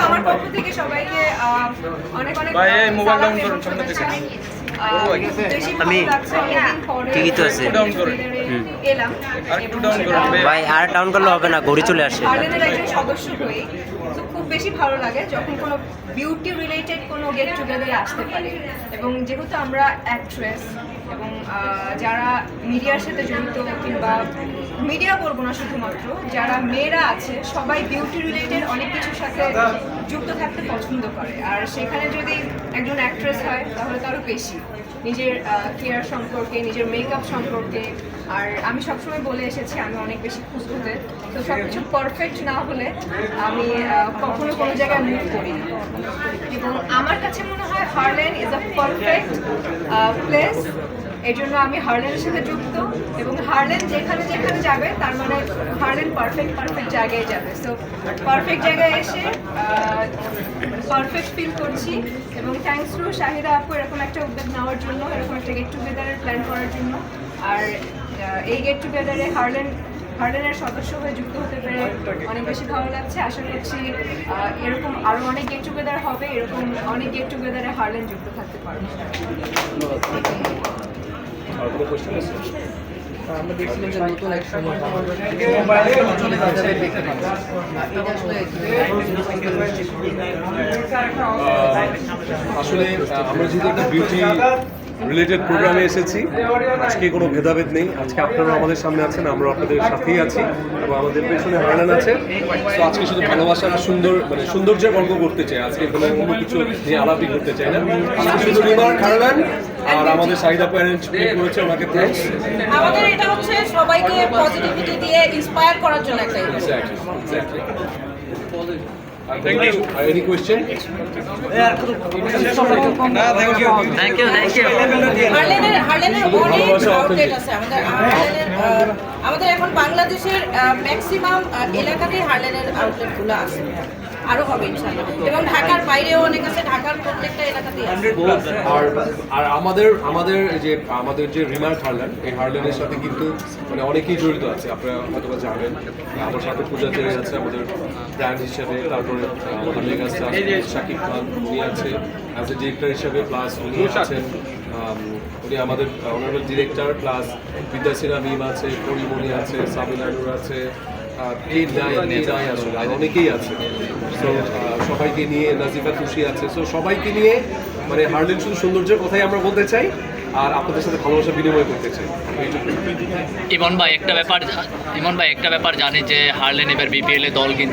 আমার পক্ষ থেকে সবাইকে অনেক অনেক সালাম এবং শুভেচ্ছা। বেশি ভালো লাগছে অনেকদিন পরে এলাম। ভাই আর ডাউন করলে হবে না, ঘড়ি চলে আসে। হার্লেনের একজন সদস্য হয়ে তো খুব বেশি ভালো লাগে যখন কোনো বিউটি রিলেটেড কোনো গেট টুগেদারে আসতে পারে। এবং যেহেতু আমরা অ্যাক্ট্রেস এবং যারা মিডিয়ার সাথে জড়িত, কিংবা মিডিয়া বলবো না, শুধুমাত্র যারা মেয়েরা আছে সবাই বিউটি রিলেটেড অনেক কিছুর সাথে যুক্ত থাকতে পছন্দ করে। আর সেখানে যদি একজন অ্যাক্ট্রেস হয় তাহলে তো আরও বেশি নিজের কেয়ার সম্পর্কে, নিজের মেকআপ সম্পর্কে। আর আমি সবসময় বলে এসেছি আমি অনেক বেশি খুঁজতে, তো সব কিছু পারফেক্ট না হলে আমি কখনো কোনো জায়গায় মুভ করি না। এবং আমার কাছে মনে হয় Herlan is a perfect place. এই জন্য আমি হার্লেনের সাথে যুক্ত, এবং হার্লেন যেখানে যেখানে যাবে তার মানে হার্লেন পারফেক্ট জায়গায় যাবে। সো পারফেক্ট জায়গায় এসে পারফেক্ট ফিল করছি। এবং থ্যাঙ্কস টু শাহিদা আপু এরকম একটা উদ্যোগ নেওয়ার জন্য, এরকম একটা গেট টুগেদারের প্ল্যান করার জন্য। আর এই গেট টুগেদারে হার্লেনের সদস্য হয়ে যুক্ত হতে পেরে অনেক বেশি ভালো লাগছে। আশা করছি এরকম আরও অনেক গেট টুগেদার হবে, এরকম অনেক গেট টুগেদারে হার্লেন যুক্ত থাকতে পারবে। আমরা দেখছিলাম যে নতুন এক সময় আসলে আমরা যেহেতু একটা বিউটি রিলেটেড প্রোগ্রামে এসেছি, আজকে কোনো ভেদাভেদ নেই। আজকে আপনারা আমাদের সামনে আছেন, আমরা আপনাদের সাথেই আছি, এবং আমাদের পেছনে হার্লেন আছে। তো আজকে শুধু ভালোবাসার সৌন্দর্যের গল্প করতে চাই, আজকে কোনো অন্য কিছু নিয়ে আলাপই করতে চাই না। আজকে শুধু রিমার্ক হার্লেন আর আমাদের শাহিদা প্যারেন্টস করেছে, ওনাকে থ্যাঙ্কস। আমাদের এটা হচ্ছে সবাইকে পজিটিভিটি দিয়ে ইন্সপায়ার করার জন্য একটা event. Thank you. Any question? হার্লেনের অনেক আউটলেট আছে। আমাদের এখন বাংলাদেশের ম্যাক্সিমাম এলাকাতেই হার্লেনের আউটলেটগুলো আছে, আরো হবে ইনশাআল্লাহ। এবং ঢাকার বাইরেও অনেক আছে, ঢাকার প্রত্যেকটা এলাকাতেই আছে। আর আমাদের যে রিমার্ক হার্লেন, এই হার্লেনের সাথে কিন্তু অনেকেই জড়িত আছে, আপনারা হয়তো জানেন। আমার সাথে পূজা চেয়ে আছে আমাদের ব্র্যান্ড হিসেবে, তারপরে আমাদের কাছে শাকিব খান উনি আছে অ্যাজ এ ডিরেক্টর হিসেবে, প্লাস উনি আছেন উনি আমাদের অনারেবল ডিরেক্টর, প্লাস বিদ্যাসিনা মিম আছে, পরিমণি আছে, সাবিনা নূর আছে, আসলে আর অনেকেই আছে। সো সবাইকে নিয়ে নাজিফা খুশি আছে। সো সবাইকে নিয়ে হার্লেন শুধু সৌন্দর্যের কথাই আমরা বলতে চাই, আর আপনাদের সাথে ভালোবাসা বিনিময় করতে চাই। ইমন ভাই একটা ব্যাপার জানে যে হার্লেন এবার বিপিএল এ দল কিন্তু